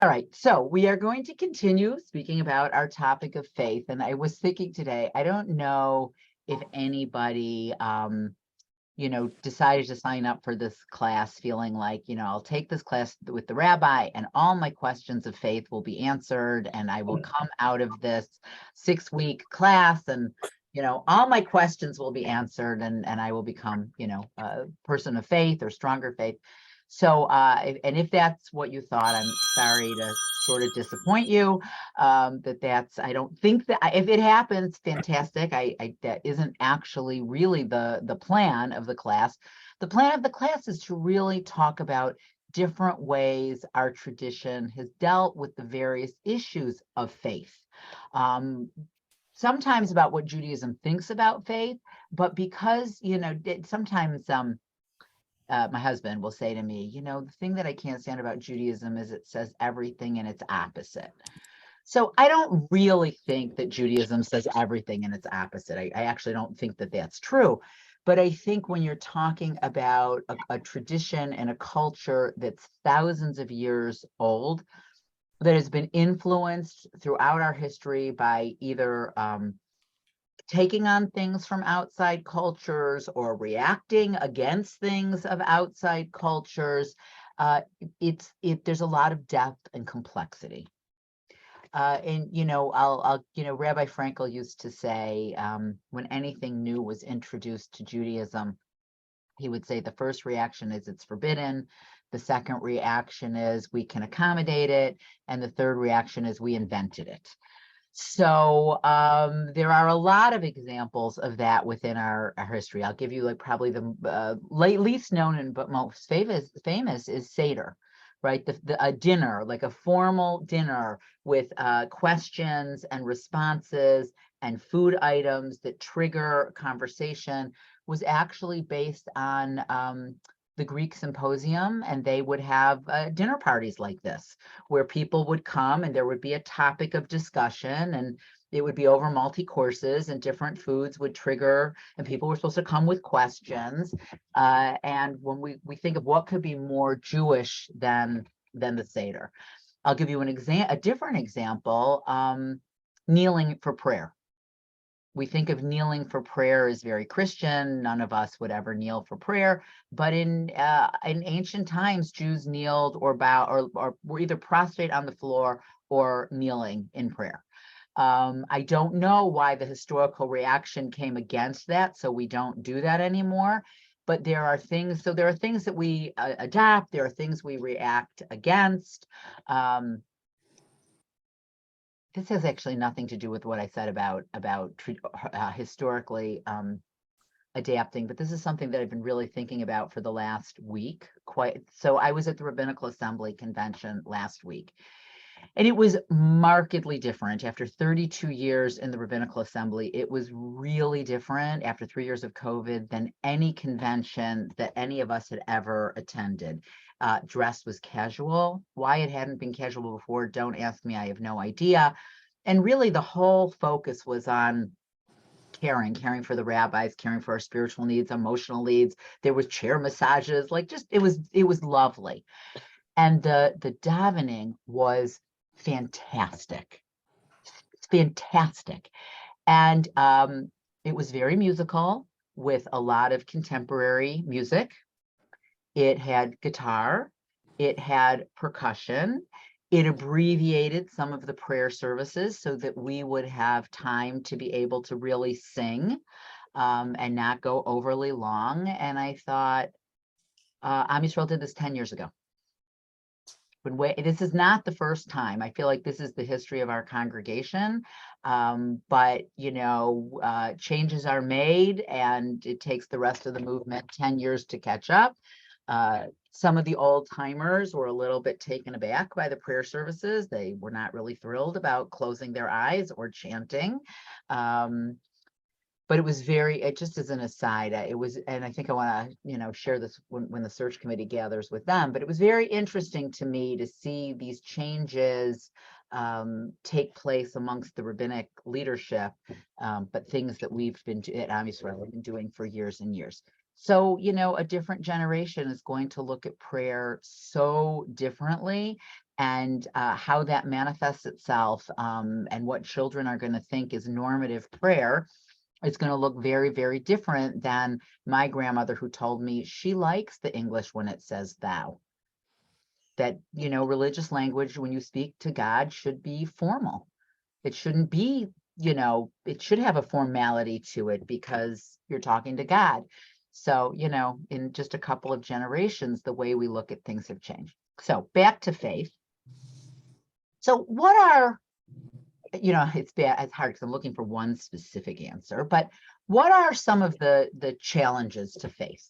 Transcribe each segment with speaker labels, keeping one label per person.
Speaker 1: All right, so we are going to continue speaking about our topic of faith. And I was thinking today, I don't know if anybody, decided to sign up for this class feeling like, I'll take this class with the rabbi and all my questions of faith will be answered and I will come out of this 6-week class and, all my questions will be answered and I will become, a person of faith or stronger faith. So, and if that's what you thought, I'm sorry to sort of disappoint you. I don't think that if it happens, fantastic. That isn't actually really the plan of the class. The plan of the class is to really talk about different ways our tradition has dealt with the various issues of faith. Sometimes about what Judaism thinks about faith, but because, sometimes my husband will say to me, the thing that I can't stand about Judaism is it says everything and its opposite. So I don't really think that Judaism says everything and its opposite. I actually don't think that that's true. But I think when you're talking about a tradition and a culture that's thousands of years old, that has been influenced throughout our history by either taking on things from outside cultures or reacting against things of outside cultures, there's a lot of depth and complexity. And Rabbi Frankel used to say, when anything new was introduced to Judaism, he would say the first reaction is it's forbidden. The second reaction is we can accommodate it. And the third reaction is we invented it. So there are a lot of examples of that within our history. I'll give you like probably the least known and but most famous is Seder, right? A dinner, like a formal dinner with questions and responses and food items that trigger conversation was actually based on the Greek Symposium, and they would have dinner parties like this, where people would come and there would be a topic of discussion, and it would be over multi-courses, and different foods would trigger, and people were supposed to come with questions. And when we think of what could be more Jewish than the Seder, I'll give you a different example, kneeling for prayer. We think of kneeling for prayer as very Christian. None of us would ever kneel for prayer. But in ancient times, Jews kneeled or bow or were either prostrate on the floor or kneeling in prayer. I don't know why the historical reaction came against that, so we don't do that anymore. But there are things that we adopt. There are things we react against. This has actually nothing to do with what I said about historically adapting, but this is something that I've been really thinking about for the last week. So I was at the Rabbinical Assembly convention last week, and it was markedly different. After 32 years in the Rabbinical Assembly, it was really different after 3 years of COVID than any convention that any of us had ever attended. Dress was casual. Why it hadn't been casual before, don't ask me, I have no idea. And really the whole focus was on caring for the rabbis, caring for our spiritual needs, emotional needs. There was chair massages, like just it was lovely. And the davening was fantastic. Fantastic. And it was very musical with a lot of contemporary music. It had guitar, it had percussion, it abbreviated some of the prayer services so that we would have time to be able to really sing and not go overly long. And I thought, Am Yisrael did this 10 years ago. This is not the first time. I feel like this is the history of our congregation. But changes are made, and it takes the rest of the movement 10 years to catch up. Some of the old timers were a little bit taken aback by the prayer services. They were not really thrilled about closing their eyes or chanting. But it was just as an aside, and I think I want to, share this when the search committee gathers with them, but it was very interesting to me to see these changes take place amongst the rabbinic leadership, but things that we've been at Am Yisrael been doing for years and years. So, a different generation is going to look at prayer so differently. and how that manifests itself, and what children are going to think is normative prayer, it's going to look very, very different than my grandmother, who told me she likes the English when it says thou. That, religious language, when you speak to God, should be formal. It shouldn't be, it should have a formality to it because you're talking to God. So, in just a couple of generations, the way we look at things have changed. So back to faith. So what are, it's hard because I'm looking for one specific answer, but what are some of the challenges to faith?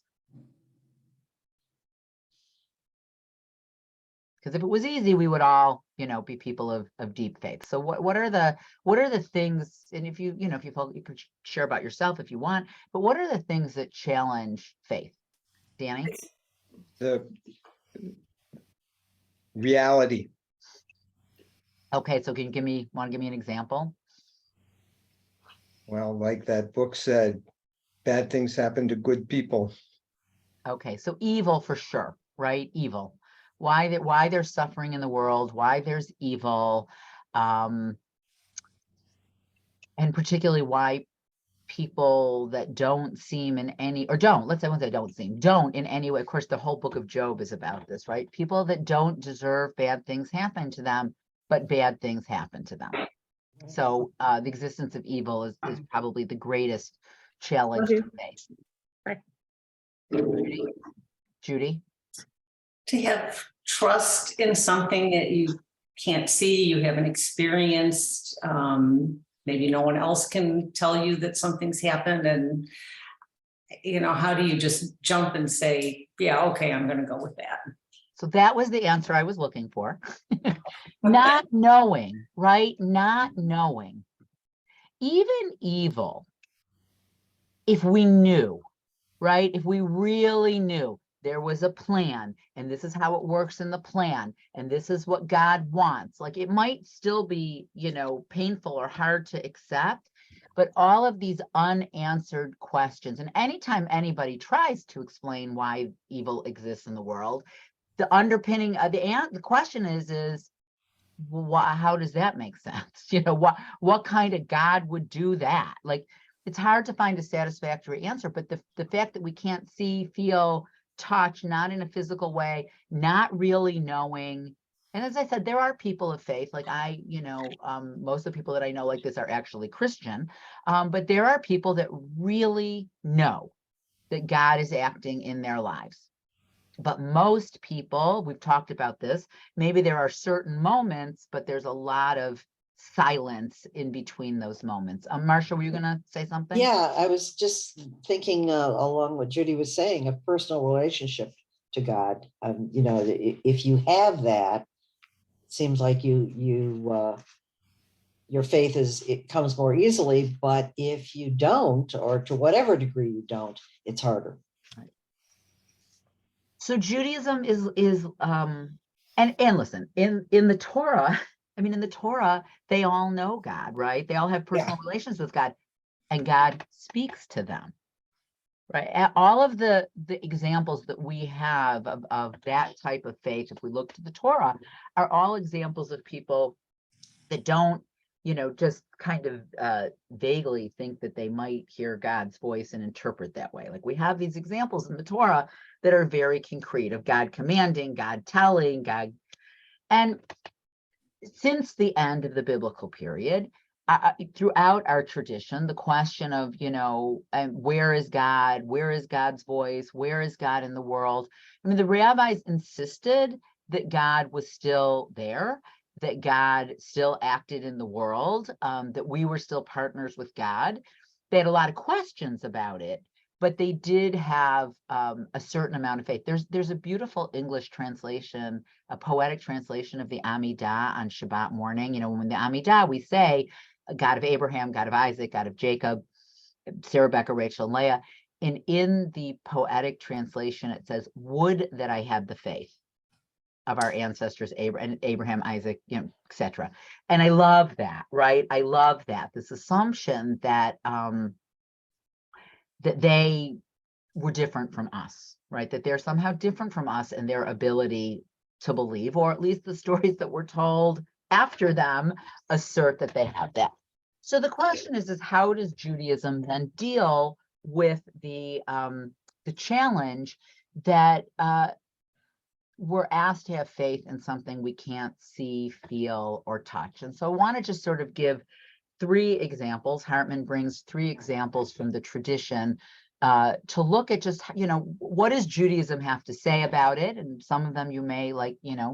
Speaker 1: Because if it was easy, we would all, be people of deep faith. So what are the things, and if you feel, you could share about yourself if you want, but what are the things that challenge faith? Danny?
Speaker 2: The reality.
Speaker 1: Okay, so want to give me an example?
Speaker 2: Well, like that book said, bad things happen to good people.
Speaker 1: Okay, so evil for sure, right? Evil. Why there's suffering in the world, why there's evil, and particularly why people that don't seem in any, or don't, let's say ones that don't in any way. Of course, the whole book of Job is about this, right? People that don't deserve bad things happen to them, but bad things happen to them. So the existence of evil is probably the greatest challenge to face.
Speaker 3: Bye.
Speaker 1: Judy?
Speaker 3: To have trust in something that you can't see, you haven't experienced, maybe no one else can tell you that something's happened, and how do you just jump and say, yeah, okay, I'm going to go with that?
Speaker 1: So that was the answer I was looking for. Not knowing, right? Not knowing. Even evil, if we knew, right? If we really knew there was a plan, and this is how it works in the plan, and this is what God wants, like, it might still be, painful or hard to accept, but all of these unanswered questions, and anytime anybody tries to explain why evil exists in the world, the underpinning of the question is how does that make sense? What kind of God would do that? Like, it's hard to find a satisfactory answer, but the fact that we can't see, feel, touch, not in a physical way, not really knowing. And as I said, there are people of faith, like most of the people that I know like this are actually Christian, but there are people that really know that God is acting in their lives. But most people, we've talked about this, maybe there are certain moments, but there's a lot of silence in between those moments. Marcia, were you going to say something?
Speaker 4: Yeah, I was just thinking along what Judy was saying, a personal relationship to God. If you have that, it seems like your faith it comes more easily. But if you don't, or to whatever degree you don't, it's harder.
Speaker 1: So Judaism is and listen, in the Torah, in the Torah, they all know God, right? They all have personal relations with God, and God speaks to them, right? All of the examples that we have of that type of faith, if we look to the Torah, are all examples of people that don't, just kind of vaguely think that they might hear God's voice and interpret that way. Like, we have these examples in the Torah that are very concrete, of God commanding, God telling, God. And since the end of the biblical period, throughout our tradition, the question of, where is God? Where is God's voice? Where is God in the world? The rabbis insisted that God was still there, that God still acted in the world, that we were still partners with God. They had a lot of questions about it, but they did have a certain amount of faith. There's a beautiful English translation, a poetic translation of the Amidah on Shabbat morning. When the Amidah, we say, God of Abraham, God of Isaac, God of Jacob, Sarah, Rebecca, Rachel, and Leah. And in the poetic translation, it says, would that I had the faith of our ancestors, Abraham, Isaac, etc. And I love that, right? I love that, this assumption that that they were different from us, right? That they're somehow different from us in their ability to believe, or at least the stories that were told after them assert that they have that. So the question is how does Judaism then deal with the challenge that we're asked to have faith in something we can't see, feel, or touch? And so I want to just sort of give 3 examples. Hartman brings 3 examples from the tradition to look at just, what does Judaism have to say about it? And some of them you may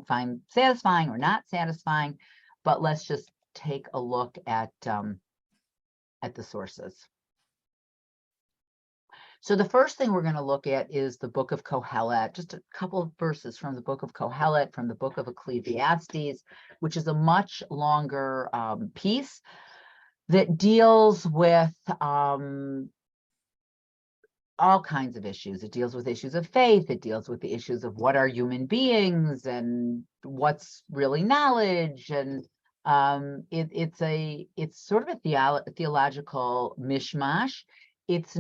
Speaker 1: find satisfying or not satisfying, but let's just take a look at the sources. So the first thing we're going to look at is the book of Kohelet, just a couple of verses from the book of Kohelet, from the book of Ecclesiastes, which is a much longer piece that deals with all kinds of issues. It deals with issues of faith. It deals with the issues of what are human beings and what's really knowledge. And it's sort of a theological mishmash. It's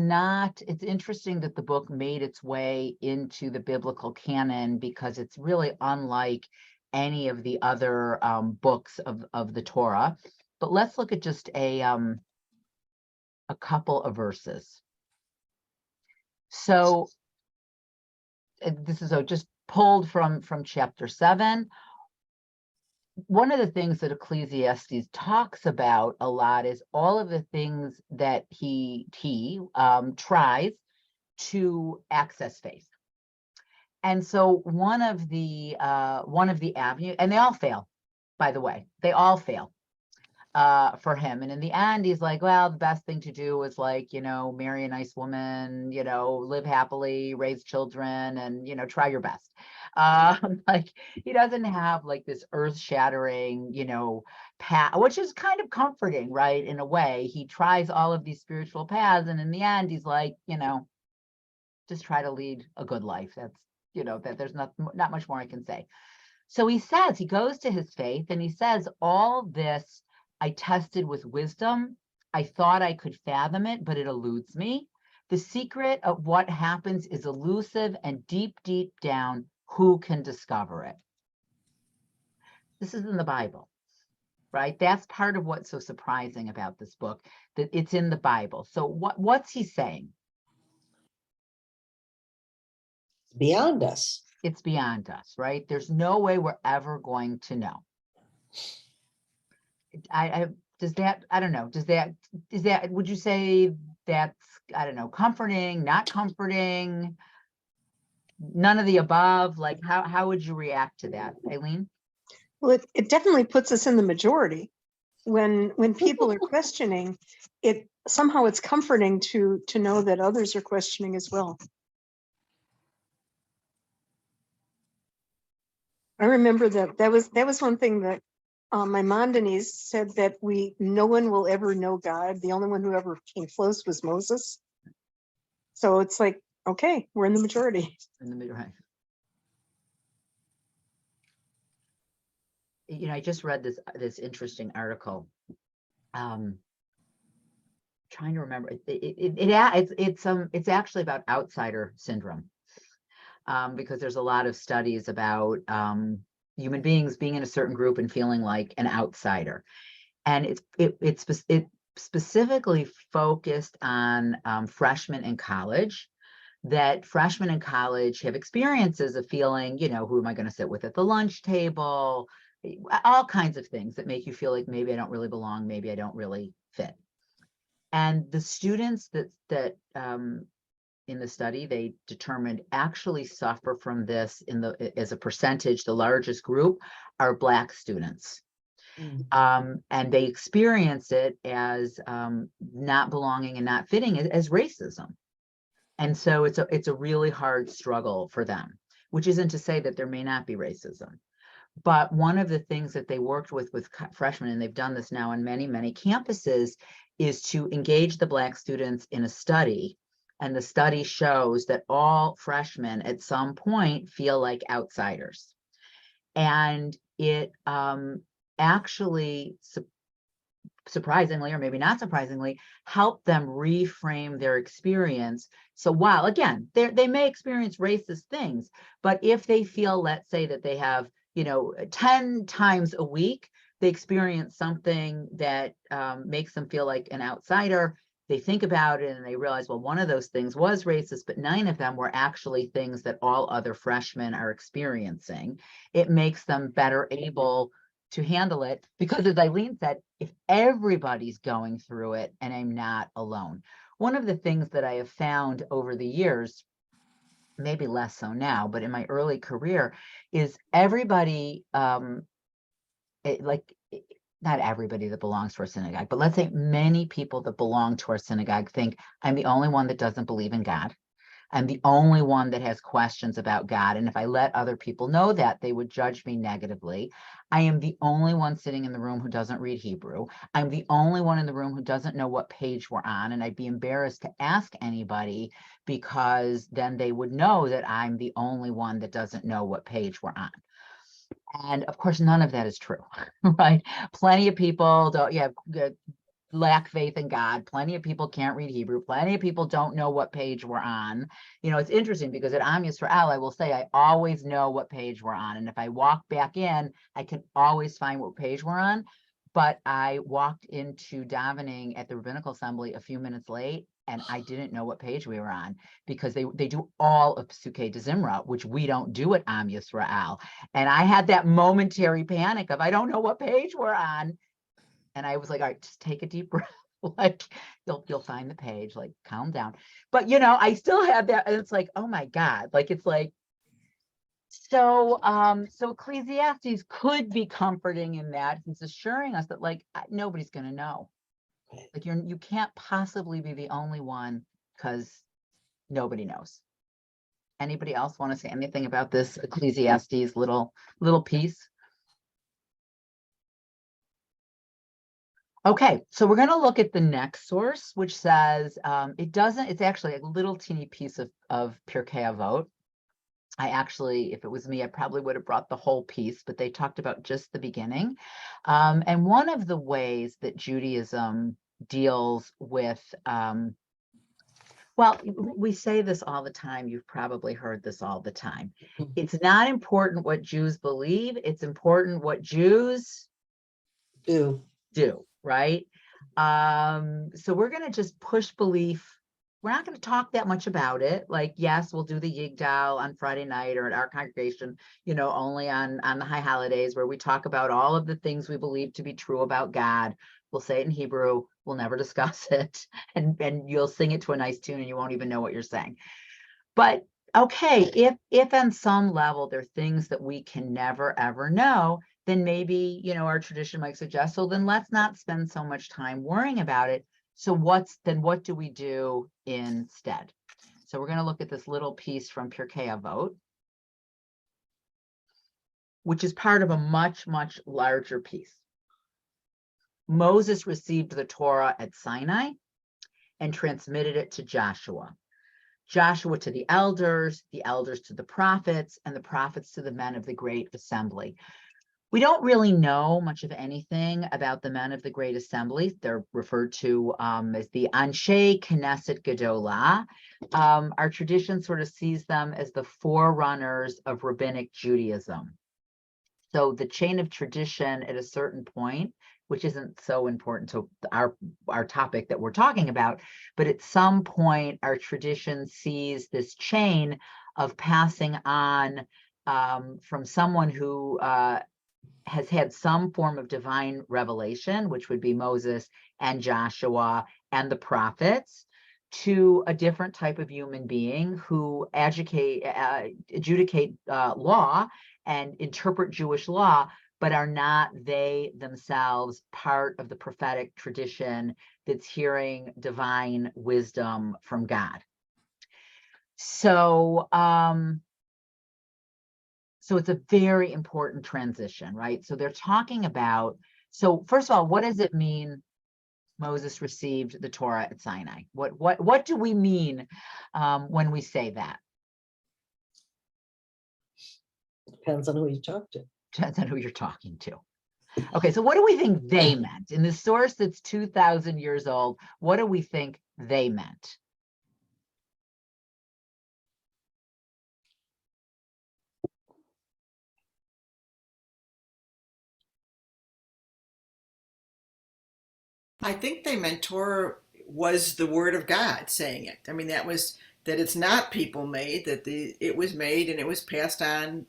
Speaker 1: interesting that the book made its way into the biblical canon because it's really unlike any of the other books of the Torah. But let's look at just a couple of verses. So this is just pulled from chapter 7. One of the things that Ecclesiastes talks about a lot is all of the things that he tries to access faith. And so one of the avenues, and they all fail, by the way, they all fail for him. And in the end, he's like, well, the best thing to do is marry a nice woman, live happily, raise children, and try your best. He doesn't have this earth-shattering, path, which is kind of comforting, right? In a way, he tries all of these spiritual paths, and in the end, he's like, just try to lead a good life. That's, that there's not much more I can say. So he goes to his faith, and he says, all this I tested with wisdom. I thought I could fathom it, but it eludes me. The secret of what happens is elusive, and deep, deep down, who can discover it? This is in the Bible, right? That's part of what's so surprising about this book, that it's in the Bible. So what's he saying?
Speaker 4: Beyond us.
Speaker 1: It's beyond us, right? There's no way we're ever going to know. Is that, would you say that's, comforting, not comforting, none of the above? How would you react to that, Eileen?
Speaker 5: Well, it definitely puts us in the majority. When people are questioning, somehow it's comforting to know that others are questioning as well. I remember that was one thing that Maimonides said, that no one will ever know God. The only one who ever came close was Moses. So it's like, okay, we're in the majority.
Speaker 1: Right. I just read this interesting article. Trying to remember, it's actually about outsider syndrome, because there's a lot of studies about human beings being in a certain group and feeling like an outsider, and it's specifically focused on freshmen in college. That freshmen in college have experiences of feeling, who am I going to sit with at the lunch table? All kinds of things that make you feel like maybe I don't really belong, maybe I don't really fit. And the students that in the study they determined actually suffer from this as a percentage, the largest group are Black students. And they experience it as not belonging and not fitting as racism. And so it's a really hard struggle for them, which isn't to say that there may not be racism. But one of the things that they worked with freshmen, and they've done this now on many, many campuses, is to engage the Black students in a study. And the study shows that all freshmen at some point feel like outsiders. And it actually surprisingly, or maybe not surprisingly, help them reframe their experience. So while again, they may experience racist things, but if they feel, let's say that they have, 10 times a week, they experience something that makes them feel like an outsider. They think about it and they realize, well, one of those things was racist, but 9 of them were actually things that all other freshmen are experiencing. It makes them better able to handle it because, as Eileen said, if everybody's going through it and I'm not alone. One of the things that I have found over the years, maybe less so now, but in my early career, is everybody, not everybody that belongs to our synagogue, but let's say many people that belong to our synagogue think I'm the only one that doesn't believe in God. I'm the only one that has questions about God. And if I let other people know that, they would judge me negatively. I am the only one sitting in the room who doesn't read Hebrew. I'm the only one in the room who doesn't know what page we're on. And I'd be embarrassed to ask anybody because then they would know that I'm the only one that doesn't know what page we're on. And of course, none of that is true, right? Plenty of people lack faith in God. Plenty of people can't read Hebrew. Plenty of people don't know what page we're on. It's interesting because at Am Yisrael, I will say I always know what page we're on. And if I walk back in, I can always find what page we're on. But I walked into davening at the Rabbinical Assembly a few minutes late, and I didn't know what page we were on because they do all of Pesukei de Zimra, which we don't do at Am Yisrael. And I had that momentary panic of, I don't know what page we're on. And I was like, all right, just take a deep breath. Like you'll find the page, like calm down. But I still have that. And it's like, oh my God, like, it's like, so Ecclesiastes could be comforting in that he's assuring us that like, nobody's going to know. Like you can't possibly be the only one because nobody knows. Anybody else want to say anything about this Ecclesiastes little piece? Okay, so we're going to look at the next source, which says it's actually a little teeny piece of Pirkei Avot. I actually, if it was me, I probably would have brought the whole piece, but they talked about just the beginning. And one of the ways that Judaism deals with, well, we say this all the time. You've probably heard this all the time. It's not important what Jews believe. It's important what Jews do, right? So we're going to just push belief. We're not going to talk that much about it. Like, yes, we'll do the Yigdal on Friday night or at our congregation, only on the high holidays where we talk about all of the things we believe to be true about God. We'll say it in Hebrew. We'll never discuss it. And you'll sing it to a nice tune and you won't even know what you're saying. But okay, if on some level there are things that we can never, ever know, then maybe, our tradition might suggest, so then let's not spend so much time worrying about it. So what do we do instead? So we're going to look at this little piece from Pirkei Avot, which is part of a much, much larger piece. Moses received the Torah at Sinai and transmitted it to Joshua. Joshua to the elders to the prophets, and the prophets to the men of the great assembly. We don't really know much of anything about the men of the Great Assembly. They're referred to as the Anshe Knesset Gedolah. Our tradition sort of sees them as the forerunners of rabbinic Judaism. So the chain of tradition at a certain point, which isn't so important to our topic that we're talking about, but at some point, our tradition sees this chain of passing on from someone who has had some form of divine revelation, which would be Moses and Joshua and the prophets, to a different type of human being who adjudicate law and interpret Jewish law, but are not they themselves part of the prophetic tradition that's hearing divine wisdom from God. So, so it's a very important transition, right? So they're talking about, so first of all, what does it mean Moses received the Torah at Sinai? What do we mean when we say that?
Speaker 4: Depends on who you talk to.
Speaker 1: Depends on who you're talking to. Okay, so what do we think they meant? In the source that's 2,000 years old, what do we think they meant?
Speaker 6: I think they meant Torah was the word of God saying it. I mean, that it's not people made, that it was made and it was passed on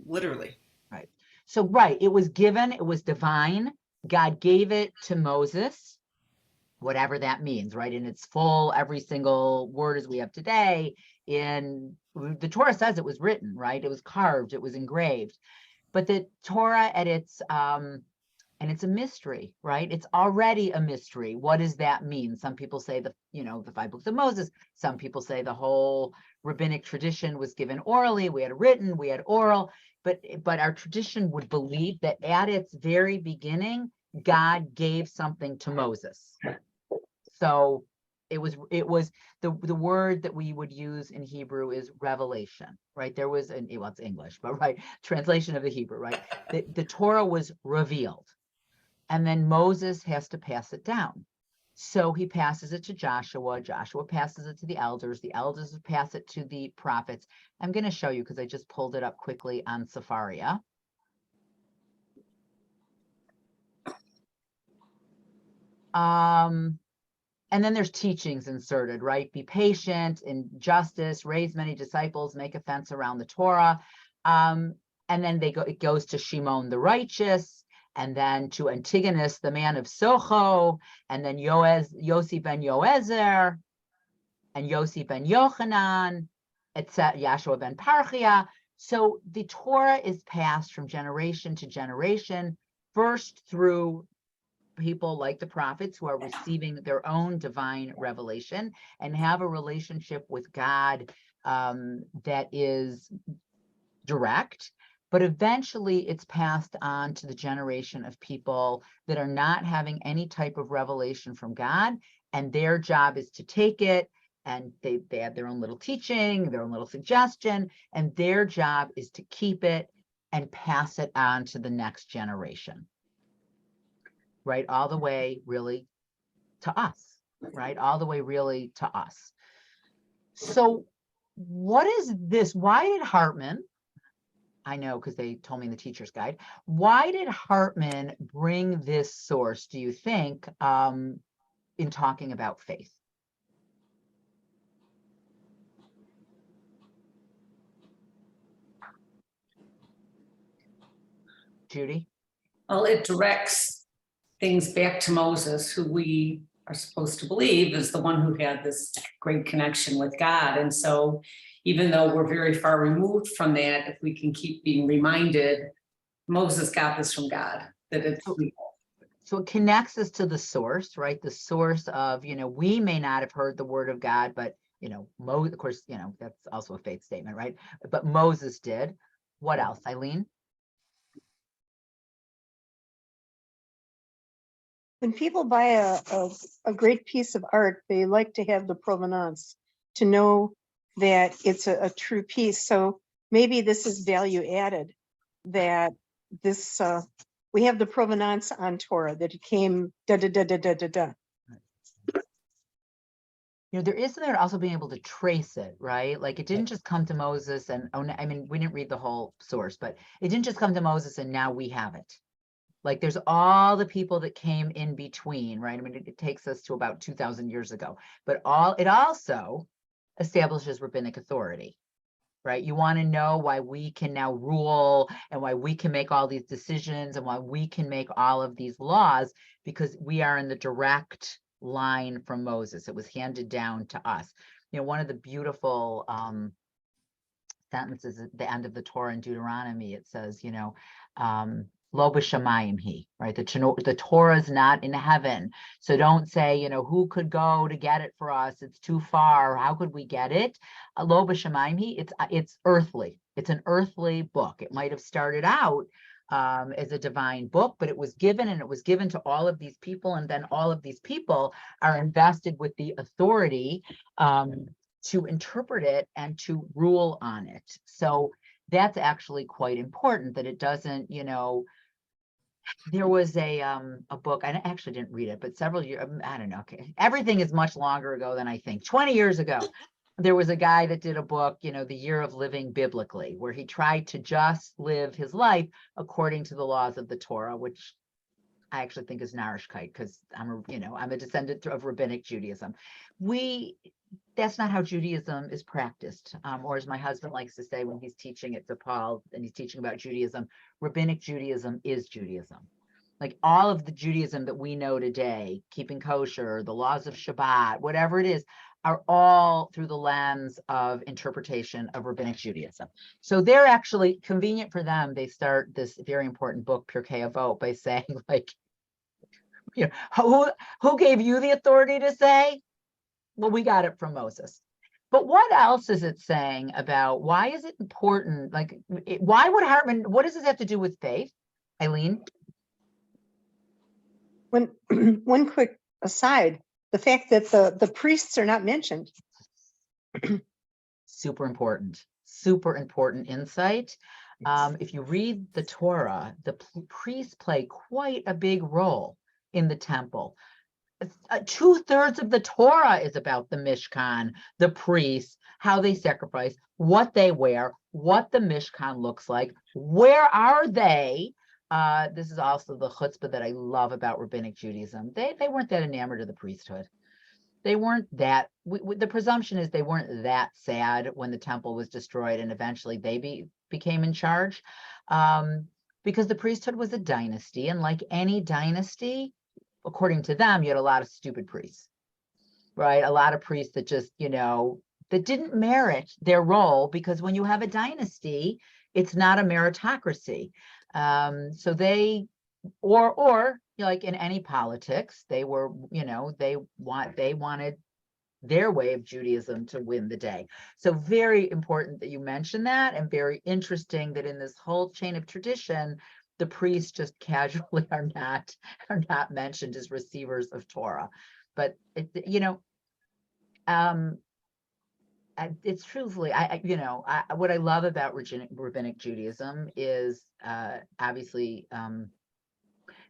Speaker 6: literally.
Speaker 1: Right. So, right, it was given, it was divine. God gave it to Moses, whatever that means, right? In its full, every single word as we have today. In the Torah says it was written, right? It was carved, it was engraved. But the Torah at its and it's a mystery, right? It's already a mystery. What does that mean? Some people say the 5 books of Moses. Some people say the whole rabbinic tradition was given orally. We had written, we had oral, but our tradition would believe that at its very beginning, God gave something to Moses. So it was the word that we would use in Hebrew is revelation, right? There was it's English, but right, translation of the Hebrew, right? The Torah was revealed. And then Moses has to pass it down. So he passes it to Joshua. Joshua passes it to the elders. The elders pass it to the prophets. I'm going to show you because I just pulled it up quickly on Sefaria. And then there's teachings inserted, right? Be patient in justice, raise many disciples, make a fence around the Torah. And then it goes to Shimon the righteous, and then to Antigonus, the man of Socho, and then Yossi ben Yoezer, and Yossi ben Yochanan, etc., Yahshua ben Parchia. So the Torah is passed from generation to generation, first through people like the prophets who are receiving their own divine revelation and have a relationship with God that is direct. But eventually it's passed on to the generation of people that are not having any type of revelation from God. And their job is to take it, and they have their own little teaching, their own little suggestion, and their job is to keep it and pass it on to the next generation. Right? All the way really to us, right? All the way really to us. So what is this? Why did Hartman, I know because they told me in the teacher's guide, why did Hartman bring this source, do you think, in talking about faith? Judy?
Speaker 3: Well, it directs things back to Moses, who we are supposed to believe is the one who had this great connection with God. And so even though we're very far removed from that, if we can keep being reminded, Moses got this from God, that it's
Speaker 1: So it connects us to the source, right? The source of, we may not have heard the word of God, but, of course, that's also a faith statement, right? But Moses did. What else, Eileen?
Speaker 5: When people buy a great piece of art, they like to have the provenance to know that it's a true piece. So maybe this is value added, that this we have the provenance on Torah, that it came da da da da da da da.
Speaker 1: There is something also being able to trace it, right? Like it didn't just come to Moses and, we didn't read the whole source, but it didn't just come to Moses and now we have it. Like there's all the people that came in between, right? It takes us to about 2,000 years ago, but it also establishes rabbinic authority, right? You want to know why we can now rule and why we can make all these decisions and why we can make all of these laws, because we are in the direct line from Moses. It was handed down to us. One of the beautiful sentences at the end of the Torah in Deuteronomy, it says, Lo b'shamayim he, right? The Torah is not in heaven. So don't say, who could go to get it for us? It's too far. How could we get it? Lo b'shamayim he, it's earthly. It's an earthly book. It might have started out as a divine book, but it was given, and it was given to all of these people. And then all of these people are invested with the authority to interpret it and to rule on it. So that's actually quite important, that it doesn't, There was a book, I actually didn't read it, but several years, I don't know, okay, everything is much longer ago than I think. 20 years ago, there was a guy that did a book, The Year of Living Biblically, where he tried to just live his life according to the laws of the Torah, which I actually think is Narishkeit, because I'm a descendant of Rabbinic Judaism. That's not how Judaism is practiced. Or as my husband likes to say when he's teaching at DePaul and he's teaching about Judaism, Rabbinic Judaism is Judaism. Like all of the Judaism that we know today, keeping kosher, the laws of Shabbat, whatever it is, are all through the lens of interpretation of Rabbinic Judaism. So they're actually, convenient for them, they start this very important book, Pirkei Avot, by saying like, who gave you the authority to say? Well, we got it from Moses. But what else is it saying about why is it important? Like, why would Hartman, what does this have to do with faith? Eileen?
Speaker 5: One quick aside, the fact that the priests are not mentioned.
Speaker 1: Super important insight. If you read the Torah, the priests play quite a big role in the temple. 2/3 of the Torah is about the Mishkan, the priests, how they sacrifice, what they wear, what the Mishkan looks like, where are they? This is also the chutzpah that I love about Rabbinic Judaism. They weren't that enamored of the priesthood. They weren't that, the presumption is they weren't that sad when the temple was destroyed and eventually they became in charge, because the priesthood was a dynasty, and like any dynasty, according to them, you had a lot of stupid priests, right? A lot of priests that just, that didn't merit their role, because when you have a dynasty, it's not a meritocracy. So they, or like in any politics, they were, they wanted their way of Judaism to win the day. So very important that you mention that, and very interesting that in this whole chain of tradition, the priests just casually are not mentioned as receivers of Torah. But it's truthfully, what I love about Rabbinic Judaism is obviously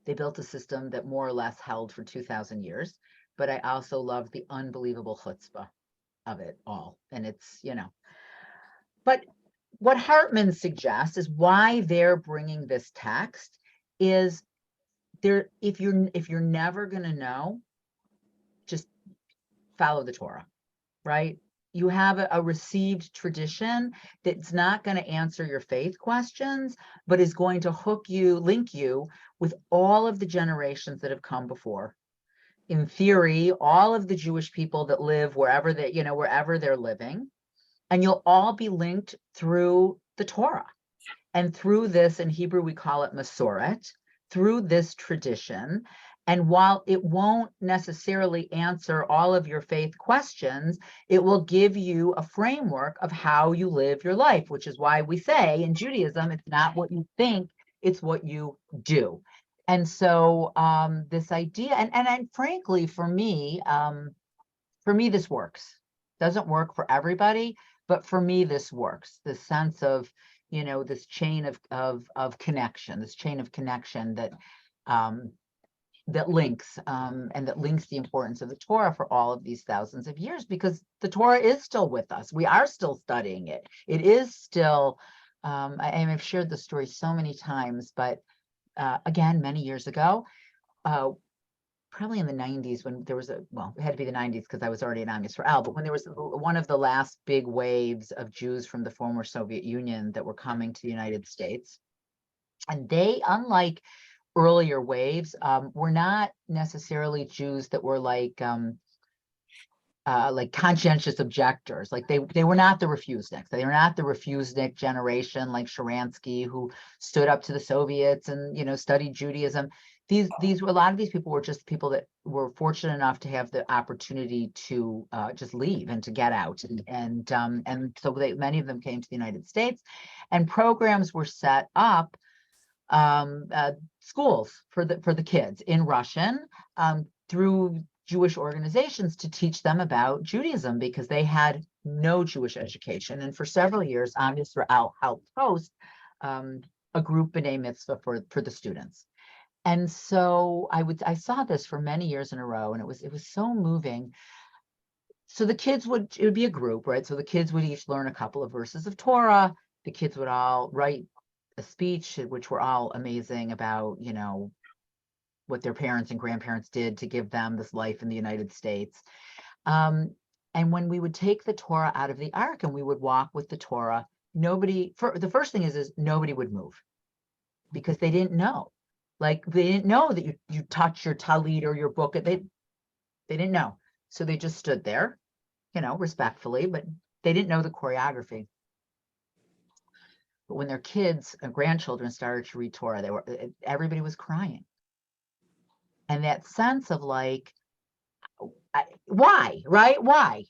Speaker 1: they built a system that more or less held for 2,000 years. But I also love the unbelievable chutzpah of it all. And it's, but what Hartman suggests is why they're bringing this text is if you're never going to know, just follow the Torah, right? You have a received tradition that's not going to answer your faith questions, but is going to link you with all of the generations that have come before. In theory, all of the Jewish people that live wherever they're living, and you'll all be linked through the Torah. And through this, in Hebrew, we call it Masoret, through this tradition. And while it won't necessarily answer all of your faith questions, it will give you a framework of how you live your life, which is why we say in Judaism, it's not what you think, it's what you do. And so this idea, and frankly, for me, this works. Doesn't work for everybody, but for me, this works. This sense of, this chain of connection, that that links and that links the importance of the Torah for all of these thousands of years, because the Torah is still with us. We are still studying it. It is still, I've shared the story so many times, but again, many years ago, probably in the 90s, when there was it had to be the 90s because I was already at Am Yisrael, but when there was one of the last big waves of Jews from the former Soviet Union that were coming to the United States, and they, unlike earlier waves, were not necessarily Jews that were like conscientious objectors. Like they were not the refuseniks. They were not the refusenik generation like Sharansky, who stood up to the Soviets and studied Judaism. These were, a lot of these people were just people that were fortunate enough to have the opportunity to just leave and to get out, and so many of them came to the United States, and programs were set up, schools for the kids in Russian through Jewish organizations to teach them about Judaism, because they had no Jewish education. And for several years, Am Yisrael helped host a group B'nai Mitzvah for the students. And so I saw this for many years in a row, and it was so moving. So the kids it would be a group, right? So the kids would each learn a couple of verses of Torah. The kids would all write a speech, which were all amazing about, what their parents and grandparents did to give them this life in the United States. And when we would take the Torah out of the ark and we would walk with the Torah, the first thing is nobody would move because they didn't know. Like they didn't know that you touch your talit or your book. They didn't know. So they just stood there, respectfully, but they didn't know the choreography. But when their kids and grandchildren started to read Torah, everybody was crying. And that sense of like, why, right? Why?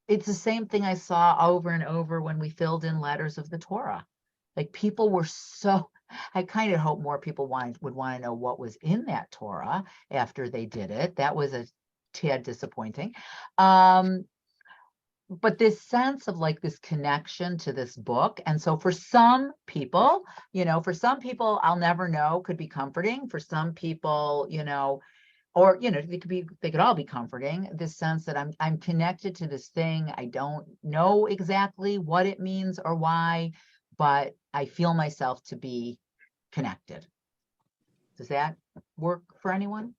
Speaker 1: It's the same thing I saw over and over when we filled in letters of the Torah. Like people were I kind of hope more people would want to know what was in that Torah after they did it. That was a tad disappointing. But this sense of like this connection to this book. And so for some people, I'll never know could be comforting. For some people, or they could all be comforting, this sense that I'm connected to this thing. I don't know exactly what it means or why, but I feel myself to be connected. Does that work for anyone?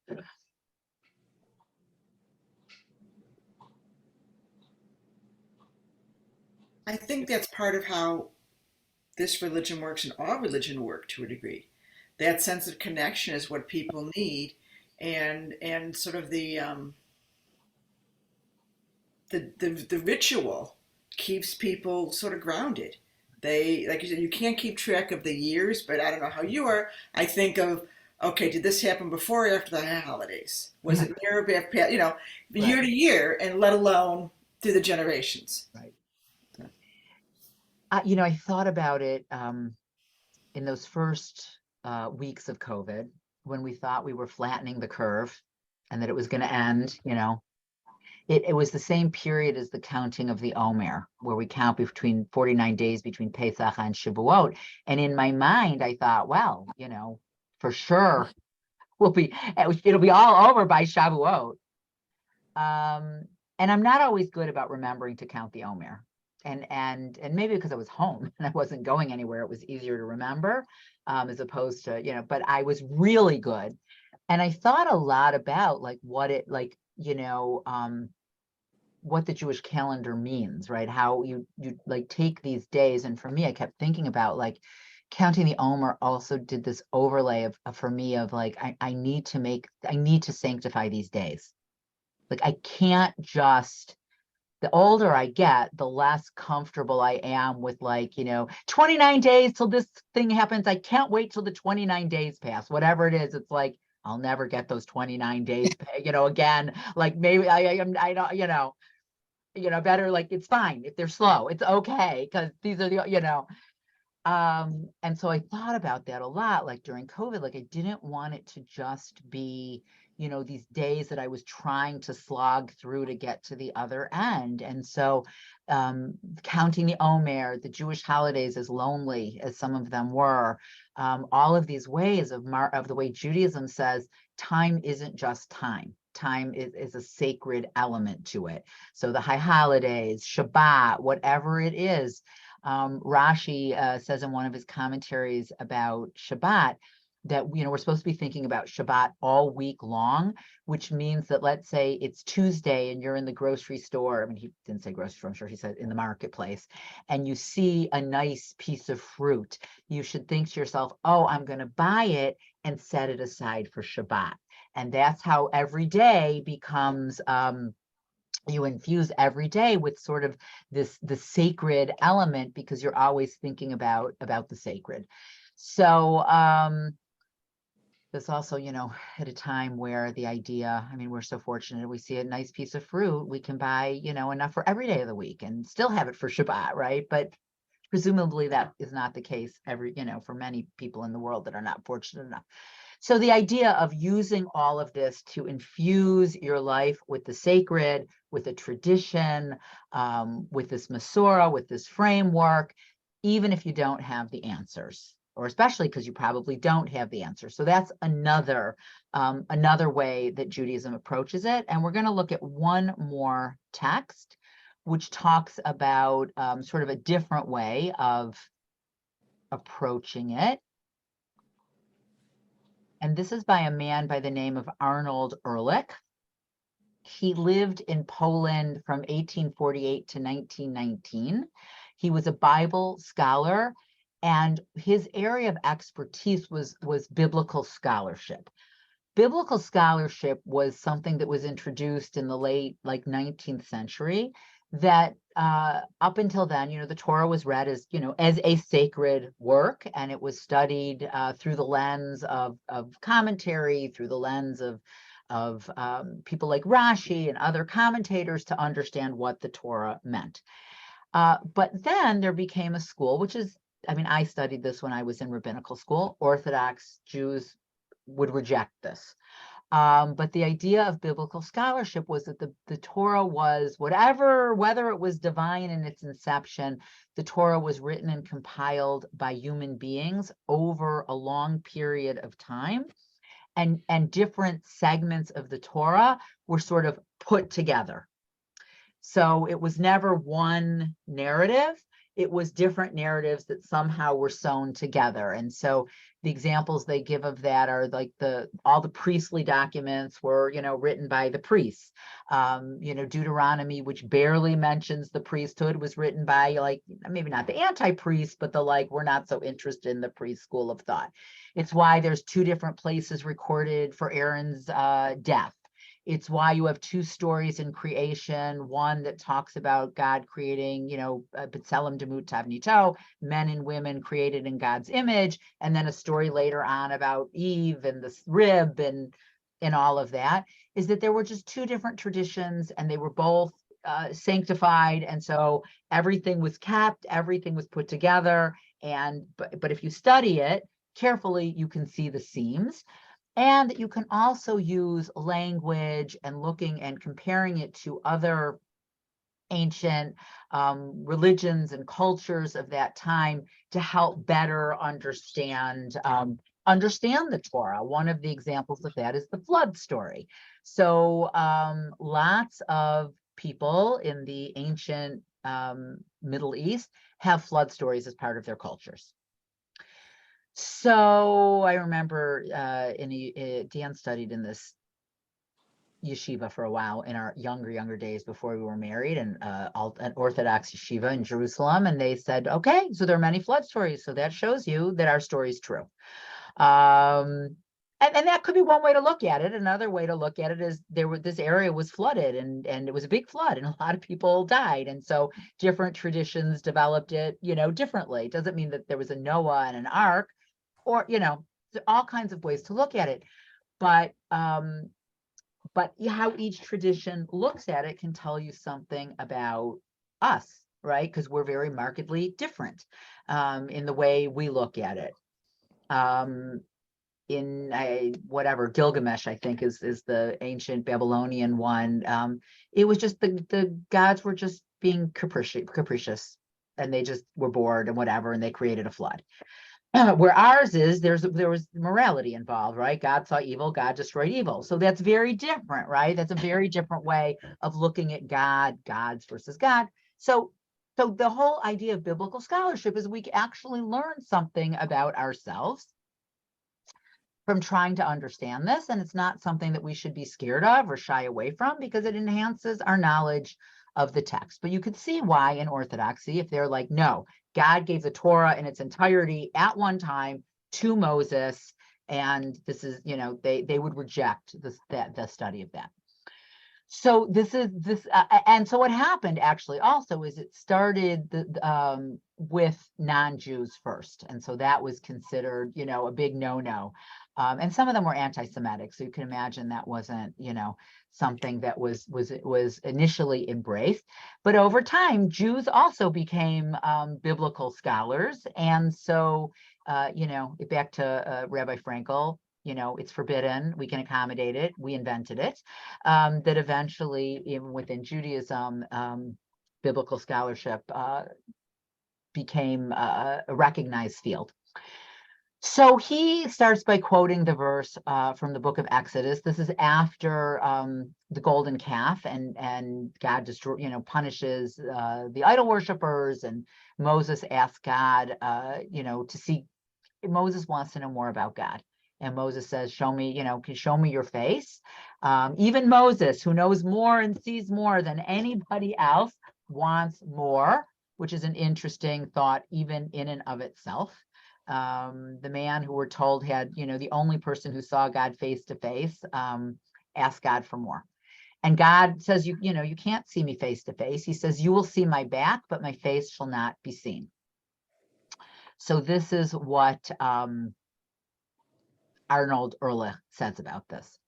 Speaker 6: I think that's part of how this religion works and all religion work to a degree. That sense of connection is what people need, and sort of the ritual keeps people sort of grounded. They, like you said, you can't keep track of the years, but I don't know how you are. I think of, okay, did this happen before or after the holidays? Was it near or after, year
Speaker 1: Right.
Speaker 6: to year, and let alone through the generations.
Speaker 1: Right. I thought about it in those first weeks of COVID when we thought we were flattening the curve and that it was going to end. It was the same period as the counting of the Omer, where we count between 49 days between Pesach and Shavuot. And in my mind, I thought, well, for sure, it'll be all over by Shavuot. And I'm not always good about remembering to count the Omer. And maybe because I was home and I wasn't going anywhere, it was easier to remember, as opposed to, but I was really good. And I thought a lot about like what it like, what the Jewish calendar means, right? How you like take these days. And for me, I kept thinking about like counting the Omer also did this overlay of for me of like, I need to sanctify these days. Like I can't just, the older I get, the less comfortable I am with like, 29 days till this thing happens. I can't wait till the 29 days pass, whatever it is. It's like, I'll never get those 29 days, again, like maybe I don't, better, like, it's fine if they're slow, it's okay. Cause these are the, and so I thought about that a lot, like during COVID, like I didn't want it to just be, these days that I was trying to slog through to get to the other end. And so counting the Omer, the Jewish holidays, as lonely as some of them were, all of these ways of the way Judaism says time isn't just time. Time is a sacred element to it. So the high holidays, Shabbat, whatever it is. Rashi says in one of his commentaries about Shabbat that we're supposed to be thinking about Shabbat all week long, which means that let's say it's Tuesday and you're in the grocery store. I mean, he didn't say grocery store, I'm sure he said in the marketplace, and you see a nice piece of fruit. You should think to yourself, oh, I'm going to buy it and set it aside for Shabbat. And that's how every day becomes you infuse every day with sort of the sacred element, because you're always thinking about the sacred. So this also, at a time where the idea, I mean, we're so fortunate, we see a nice piece of fruit, we can buy, enough for every day of the week and still have it for Shabbat, right? But presumably that is not the case for many people in the world that are not fortunate enough. So the idea of using all of this to infuse your life with the sacred, with a tradition, with this Masorah, with this framework, even if you don't have the answers. or especially because you probably don't have the answer. So that's another way that Judaism approaches it. And we're going to look at one more text, which talks about sort of a different way of approaching it. And this is by a man by the name of Arnold Ehrlich. He lived in Poland from 1848 to 1919. He was a Bible scholar, and his area of expertise was biblical scholarship. Biblical scholarship was something that was introduced in the late 19th century, that up until then, the Torah was read as, as a sacred work, and it was studied through the lens of commentary, through the lens of people like Rashi and other commentators to understand what the Torah meant. But then there became a school, which is, I studied this when I was in rabbinical school. Orthodox Jews would reject this. But the idea of biblical scholarship was that the Torah was whether it was divine in its inception, the Torah was written and compiled by human beings over a long period of time. And different segments of the Torah were sort of put together. So it was never one narrative. It was different narratives that somehow were sewn together. And so the examples they give of that are like all the priestly documents were, written by the priests. Deuteronomy, which barely mentions the priesthood, was written by maybe not the anti-priest, but we're not so interested in the priest school of thought. It's why there's two different places recorded for Aaron's death. It's why you have two stories in creation, one that talks about God creating, B'Tselem Demut Tavnito, men and women created in God's image, and then a story later on about Eve and the rib and all of that, is that there were just two different traditions, and they were both sanctified, and so everything was kept, everything was put together, but if you study it carefully, you can see the seams. And you can also use language and looking and comparing it to other ancient religions and cultures of that time to help better understand the Torah. One of the examples of that is the flood story. So lots of people in the ancient Middle East have flood stories as part of their cultures. So I remember Dan studied in this yeshiva for a while in our younger days before we were married, and an Orthodox yeshiva in Jerusalem. And they said, okay, so there are many flood stories. So that shows you that our story is true. And that could be one way to look at it. Another way to look at it is this area was flooded, and it was a big flood, and a lot of people died. And so different traditions developed it, differently. It doesn't mean that there was a Noah and an ark, or, there are all kinds of ways to look at it. But how each tradition looks at it can tell you something about us, right? Because we're very markedly different in the way we look at it. Gilgamesh, I think, is the ancient Babylonian one. It was just the gods were just being capricious, and they just were bored and whatever, and they created a flood. Where ours is, there was morality involved, right? God saw evil, God destroyed evil. So that's very different, right? That's a very different way of looking at God, gods versus God. So the whole idea of biblical scholarship is we actually learn something about ourselves from trying to understand this. And it's not something that we should be scared of or shy away from, because it enhances our knowledge of the text. But you could see why in Orthodoxy, if they're like, no, God gave the Torah in its entirety at one time to Moses, and this is, they would reject the study of that. So and so what happened actually also is it started with non-Jews first, and so that was considered, a big no-no. And some of them were anti-Semitic, so you can imagine that wasn't, something that was initially embraced. But over time, Jews also became biblical scholars, and so back to Rabbi Frankel, it's forbidden, we can accommodate it, we invented it, that eventually, even within Judaism, biblical scholarship became a recognized field. So he starts by quoting the verse from the book of Exodus. This is after the golden calf, and God just punishes the idol worshippers, and Moses asks God, to see. Moses wants to know more about God, and Moses says, "Show me, can show me your face." Even Moses, who knows more and sees more than anybody else, wants more, which is an interesting thought, even in and of itself. The man who we're told had, the only person who saw God face to face, asked God for more. And God says, you can't see me face to face. He says, you will see my back, but my face shall not be seen. So this is what Arnold Ehrlich says about this.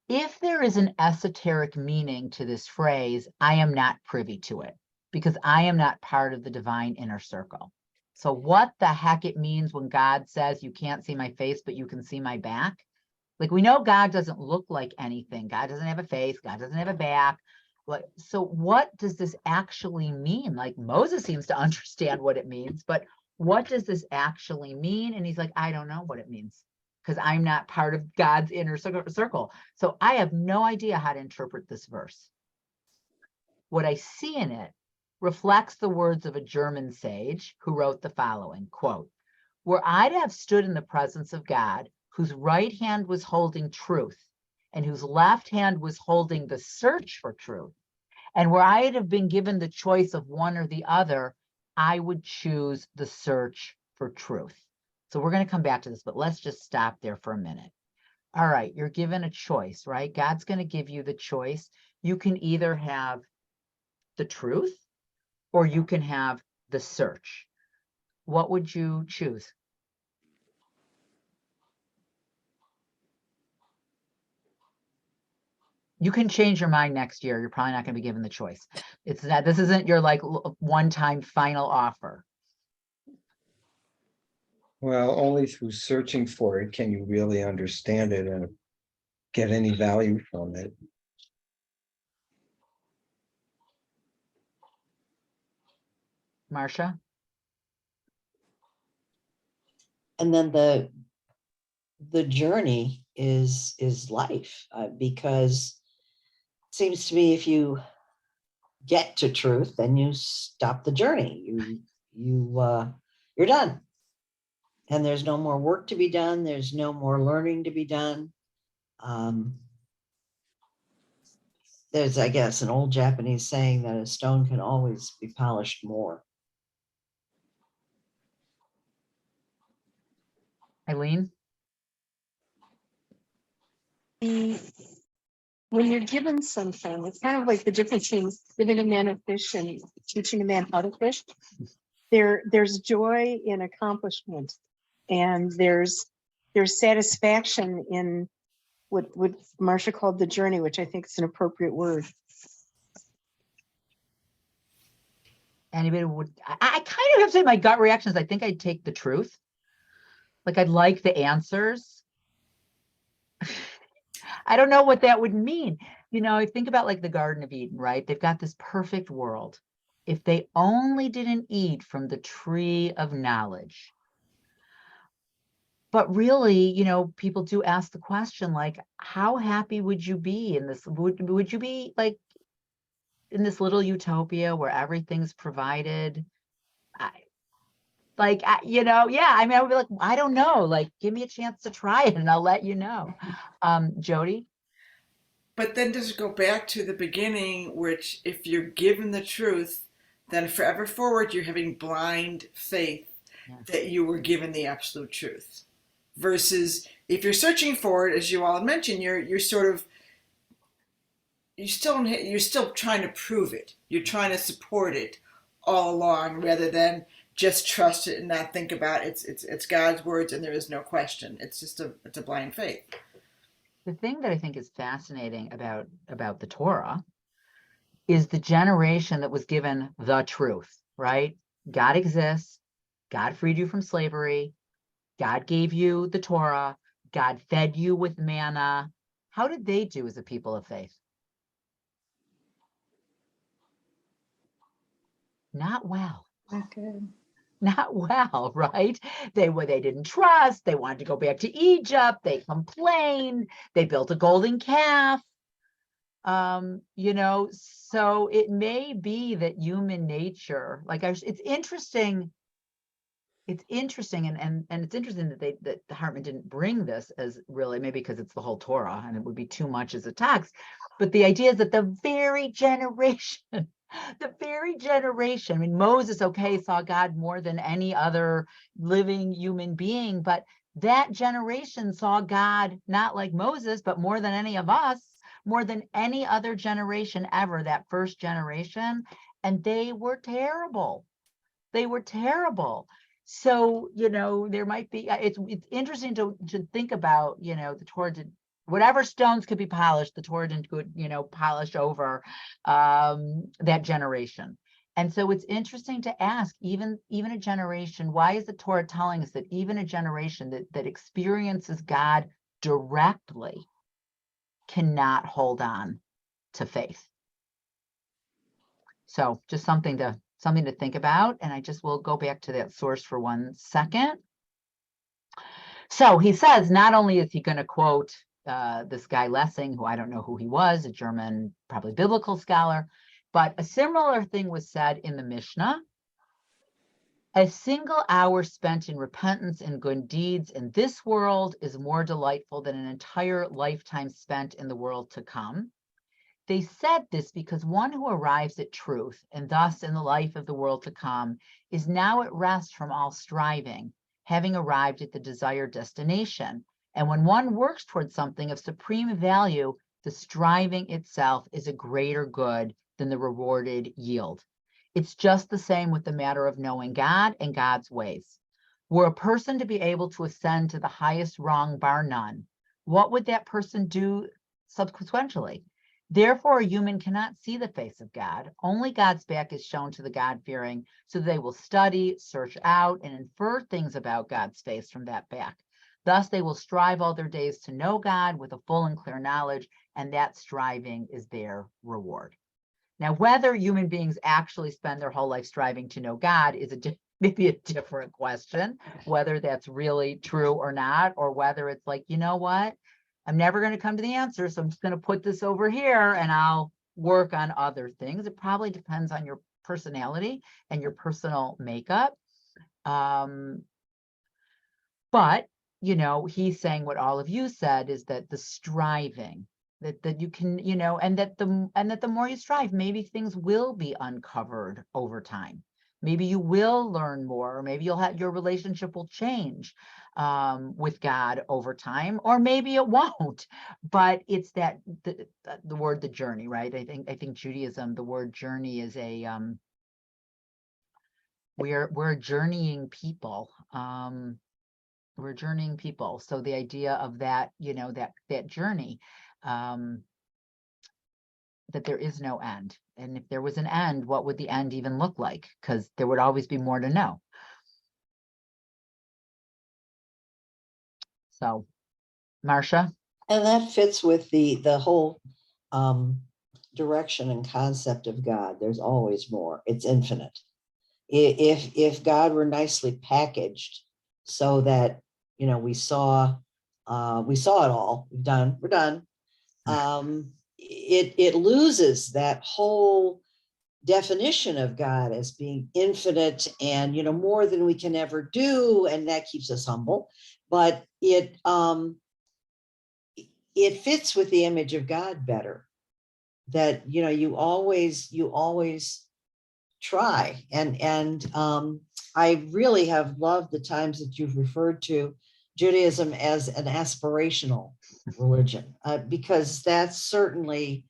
Speaker 1: If there is an esoteric meaning to this phrase, I am not privy to it, because I am not part of the divine inner circle. So what the heck it means when God says, you can't see my face, but you can see my back? Like, we know God doesn't look like anything. God doesn't have a face. God doesn't have a back. So what does this actually mean? Like, Moses seems to understand what it means, but what does this actually mean? And he's like, I don't know what it means, because I'm not part of God's inner circle. So I have no idea how to interpret this verse. What I see in it reflects the words of a German sage who wrote the following, quote, were I to have stood in the presence of God, whose right hand was holding truth and whose left hand was holding the search for truth, and were I to have been given the choice of one or the other, I would choose the search for truth. So we're going to come back to this, but let's just stop there for a minute. All right, you're given a choice, right? God's going to give you the choice. You can either have the truth or you can have the search. What would you choose? You can change your mind next year. You're probably not going to be given the choice. It's not, this isn't your like one-time final offer.
Speaker 2: Well, only through searching for it can you really understand it and get any value from it.
Speaker 1: Marcia?
Speaker 4: And then the journey is life, because it seems to me if you get to truth, then you stop the journey. You're done. And there's no more work to be done. There's no more learning to be done. There's, I guess, an old Japanese saying that a stone can always be polished more.
Speaker 1: Eileen?
Speaker 5: When you're given something, it's kind of like the difference between giving a man a fish and teaching a man how to fish. There's joy in accomplishment, and there's satisfaction in what Marcia called the journey, which I think is an appropriate word.
Speaker 1: Anybody would, I kind of have to say my gut reactions. I think I'd take the truth. Like, I'd like the answers. I don't know what that would mean. I think about like the Garden of Eden, right? They've got this perfect world. If they only didn't eat from the tree of knowledge. But really, people do ask the question, like, how happy would you be in this? Would you be like in this little utopia where everything's provided? Yeah, I mean, I would be like, I don't know, like, give me a chance to try it and I'll let you know. Jody?
Speaker 6: But then does it go back to the beginning, which if you're given the truth, then forever forward you're having blind faith that you were given the absolute truth. Versus if you're searching for it, as you all mentioned, you're still trying to prove it. You're trying to support it all along, rather than just trust it and not think about it. It's God's words and there is no question. It's a blind faith.
Speaker 1: The thing that I think is fascinating about the Torah is the generation that was given the truth, right? God exists. God freed you from slavery. God gave you the Torah. God fed you with manna. How did they do as a people of faith? Not well.
Speaker 5: Okay.
Speaker 1: not well, right? They didn't trust, they wanted to go back to Egypt, they complained, they built a golden calf. You know, so it may be that human nature, like it's interesting. It's interesting, and it's interesting that that the Hartman didn't bring this as really, maybe because it's the whole Torah and it would be too much as a text. But the idea is that the very generation, I mean, Moses, okay, saw God more than any other living human being, but that generation saw God not like Moses, but more than any of us, more than any other generation ever, that first generation. And they were terrible. They were terrible. So, you know, there might be, it's interesting to think about, you know, the Torah did, whatever stones could be polished, the Torah didn't go, you know, polish over that generation. And so it's interesting to ask, even a generation, why is the Torah telling us that even a generation that experiences God directly cannot hold on to faith? So just something to think about. And I just will go back to that source for 1 second. So he says, not only is he going to quote this guy Lessing, who I don't know who he was, a German, probably biblical scholar, but a similar thing was said in the Mishnah. A single hour spent in repentance and good deeds in this world is more delightful than an entire lifetime spent in the world to come. They said this because one who arrives at truth, and thus in the life of the world to come, is now at rest from all striving, having arrived at the desired destination. And when one works towards something of supreme value, the striving itself is a greater good than the rewarded yield. It's just the same with the matter of knowing God and God's ways. Were a person to be able to ascend to the highest rung, bar none, what would that person do subsequently? Therefore, a human cannot see the face of God. Only God's back is shown to the God-fearing, so they will study, search out, and infer things about God's face from that back. Thus, they will strive all their days to know God with a full and clear knowledge, and that striving is their reward. Now, whether human beings actually spend their whole life striving to know God is maybe a different question, whether that's really true or not, or whether it's like, you know what? I'm never going to come to the answer, so I'm just going to put this over here and I'll work on other things. It probably depends on your personality and your personal makeup. But, you know, he's saying what all of you said is that the striving, that you can, you know, and that the more you strive, maybe things will be uncovered over time. Maybe you will learn more, or maybe your relationship will change with God over time, or maybe it won't. But it's that the word, the journey, right? I think Judaism, the word journey is a we're a journeying people. We're a journeying people. So the idea of that, you know, that journey, that there is no end. And if there was an end, what would the end even look like? Because there would always be more to know. So, Marcia?
Speaker 4: And that fits with the whole direction and concept of God. There's always more. It's infinite. If God were nicely packaged so that, you know, we saw it all, we're done. It loses that whole definition of God as being infinite and, you know, more than we can ever do, and that keeps us humble. But it fits with the image of God better. That, you know, you always try, and I really have loved the times that you've referred to Judaism as an aspirational religion, because that's certainly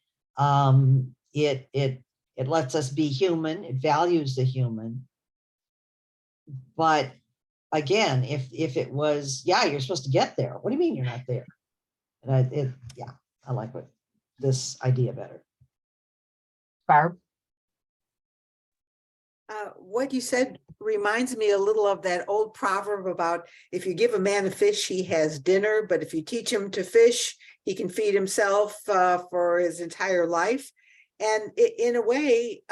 Speaker 4: it lets us be human. It values the human. But again, if it was, yeah, you're supposed to get there. What do you mean you're not there? And I like this idea better.
Speaker 1: Barb?
Speaker 7: What you said reminds me a little of that old proverb about if you give a man a fish, he has dinner, but if you teach him to fish, he can feed himself for his entire life. And in a way,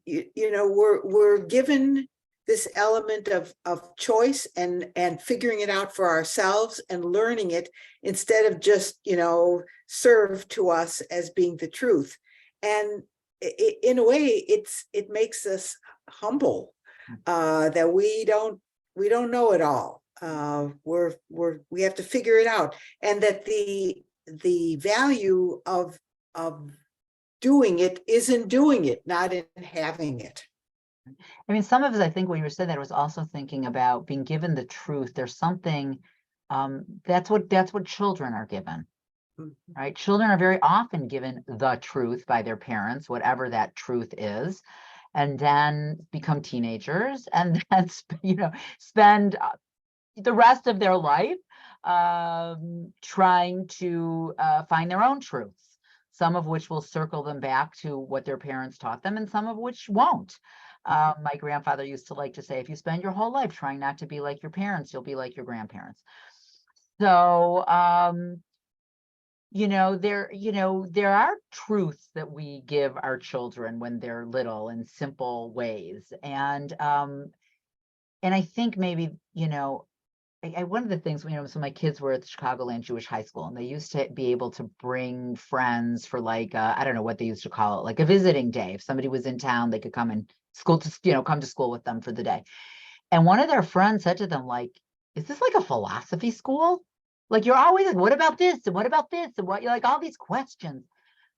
Speaker 7: you know, we're given this element of choice and figuring it out for ourselves and learning it instead of just, served to us as being the truth. And in a way, it makes us humble, that we don't know it all. We have to figure it out, and that the value of doing it is in doing it, not in having it.
Speaker 1: I mean, some of us, I think when you were saying that, was also thinking about being given the truth. There's something, that's what children are given,
Speaker 7: Mhm.
Speaker 1: right? Children are very often given the truth by their parents, whatever that truth is, and then become teenagers, and then spend the rest of their life trying to find their own truths, some of which will circle them back to what their parents taught them, and some of which won't. My grandfather used to like to say, if you spend your whole life trying not to be like your parents, you'll be like your grandparents. So, there are truths that we give our children when they're little in simple ways. And I think maybe, one of the things, so my kids were at the Chicagoland Jewish High School, and they used to be able to bring friends for like, I don't know what they used to call it, like a visiting day. If somebody was in town, they could come and come to school with them for the day. And one of their friends said to them, like, is this like a philosophy school? Like, you're always like, what about this? And what about this? And what, you're like, all these questions.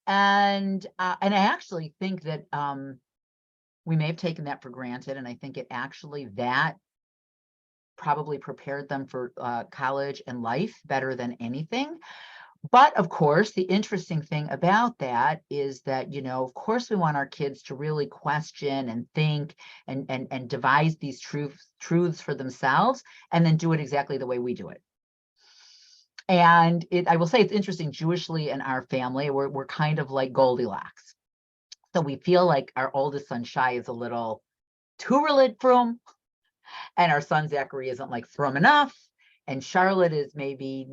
Speaker 1: And I actually think that we may have taken that for granted. And I think it actually, that probably prepared them for college and life better than anything. But of course, the interesting thing about that is that, of course, we want our kids to really question and think and devise these truths for themselves, and then do it exactly the way we do it. And I will say it's interesting, Jewishly in our family, we're kind of like Goldilocks. So we feel like our oldest son, Shai, is a little too frum, and our son, Zachary, isn't like frum enough. And Charlotte is maybe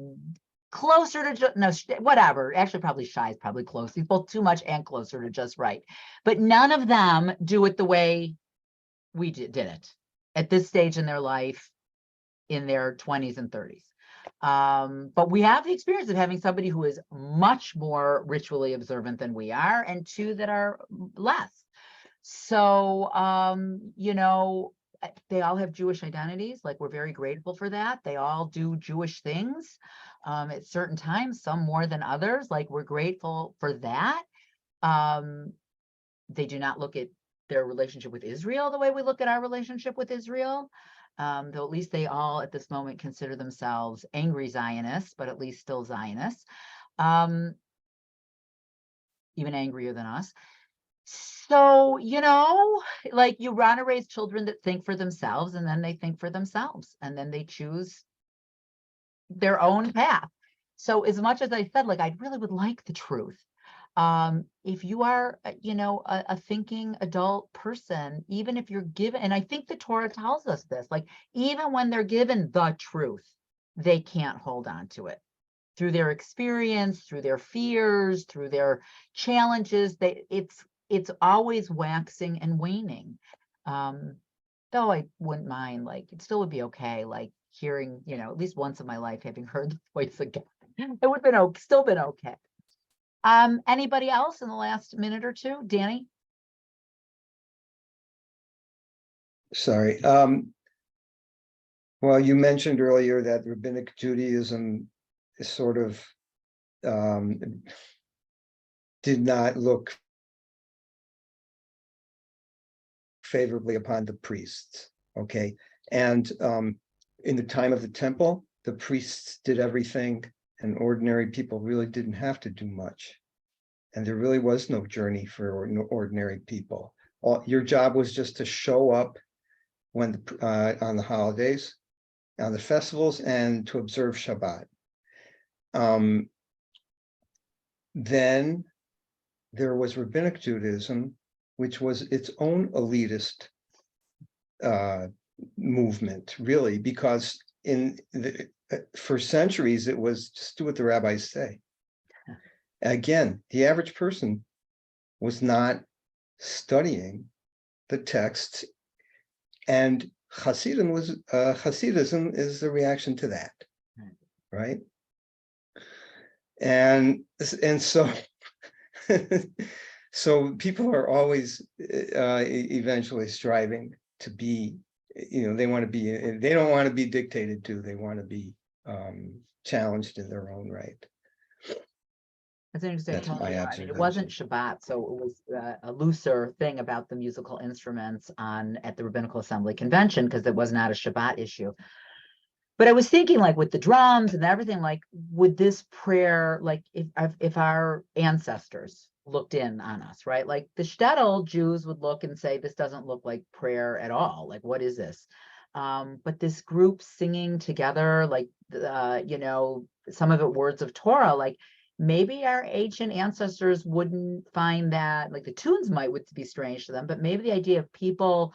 Speaker 1: closer to whatever. Actually, probably Shai is probably close. He's both too much and closer to just right. But none of them do it the way we did it at this stage in their life, in their 20s and 30s. But we have the experience of having somebody who is much more ritually observant than we are, and two that are less. So, they all have Jewish identities. Like, we're very grateful for that. They all do Jewish things at certain times, some more than others. Like, we're grateful for that. They do not look at their relationship with Israel the way we look at our relationship with Israel. Though at least they all at this moment consider themselves angry Zionists, but at least still Zionists, even angrier than us. So, like, you want to raise children that think for themselves, and then they think for themselves, and then they choose their own path. So as much as I said, like, I really would like the truth. If you are, a thinking adult person, even if you're given, and I think the Torah tells us this, like, even when they're given the truth, they can't hold on to it. Through their experience, through their fears, through their challenges, it's always waxing and waning. Though I wouldn't mind, like, it still would be okay, like, hearing, at least once in my life, having heard the voice again. It would have been still been okay. Anybody else in the last minute or two? Danny?
Speaker 2: Sorry. Well, you mentioned earlier that Rabbinic Judaism is sort of did not look favorably upon the priests. Okay. And in the time of the temple, the priests did everything, and ordinary people really didn't have to do much. And there really was no journey for ordinary people. Your job was just to show up when on the holidays, on the festivals, and to observe Shabbat. Then there was Rabbinic Judaism, which was its own elitist movement, really, because for centuries it was just do what the rabbis say. Again, the average person was not studying the texts And Hasidism is the reaction to that, right? And so so people are always eventually striving to be, they want to be, they don't want to be dictated to, they want to be challenged in their own right.
Speaker 1: It's interesting.
Speaker 2: That's my
Speaker 1: It wasn't Shabbat, so it was a looser thing about the musical instruments at the Rabbinical Assembly Convention, because it was not a Shabbat issue. But I was thinking, like, with the drums and everything, like, would this prayer, like, if our ancestors looked in on us, right? Like the shtetl Jews would look and say, this doesn't look like prayer at all. Like, what is this? But this group singing together, like, some of it words of Torah, like, maybe our ancient ancestors wouldn't find that, like, the tunes would be strange to them, but maybe the idea of people,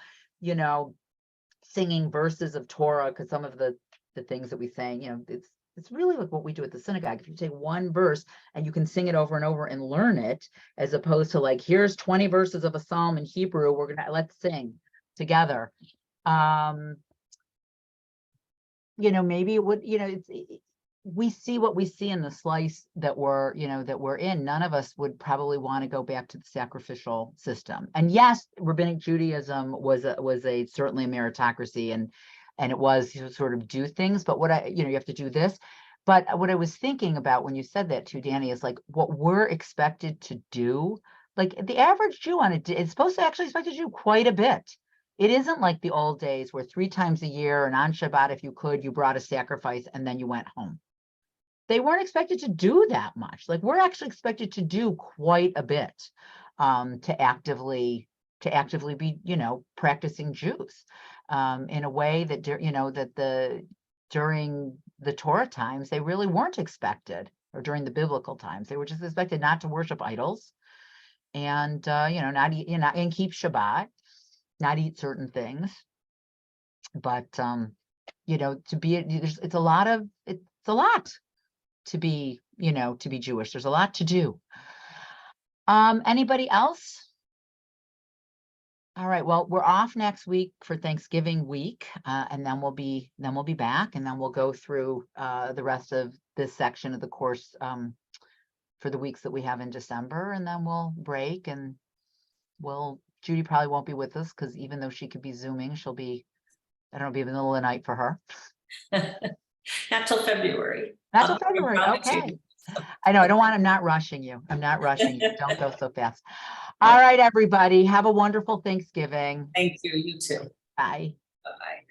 Speaker 1: singing verses of Torah, because some of the things that we sang, it's really like what we do at the synagogue. If you take one verse and you can sing it over and over and learn it, as opposed to like, here's 20 verses of a psalm in Hebrew, let's sing together. Maybe it would, we see what we see in the slice that we're in. None of us would probably want to go back to the sacrificial system. And yes, Rabbinic Judaism was certainly a meritocracy, and it was sort of do things, but you have to do this. But what I was thinking about when you said that too, Danny, is like what we're expected to do. Like the average Jew is supposed to actually expect to do quite a bit. It isn't like the old days where 3 times a year and on Shabbat, if you could, you brought a sacrifice and then you went home. They weren't expected to do that much. Like we're actually expected to do quite a bit to actively be, practicing Jews in a way that, during the Torah times, they really weren't expected, or during the biblical times, they were just expected not to worship idols and, not eat, and keep Shabbat, not eat certain things. But, to be, it's a lot to be, to be Jewish. There's a lot to do. Anybody else? All right, well, we're off next week for Thanksgiving week, and then we'll be back, and then we'll go through the rest of this section of the course for the weeks that we have in December, and then we'll break, and Judy probably won't be with us, because even though she could be Zooming, she'll be, I don't know, be in the middle of the night for her.
Speaker 3: Not till February.
Speaker 1: Not till February, okay. I know, I'm not rushing you. I'm not rushing you. Don't go so fast. All right, everybody, have a wonderful Thanksgiving.
Speaker 3: Thank you, you too.
Speaker 1: Bye.
Speaker 3: Bye-bye.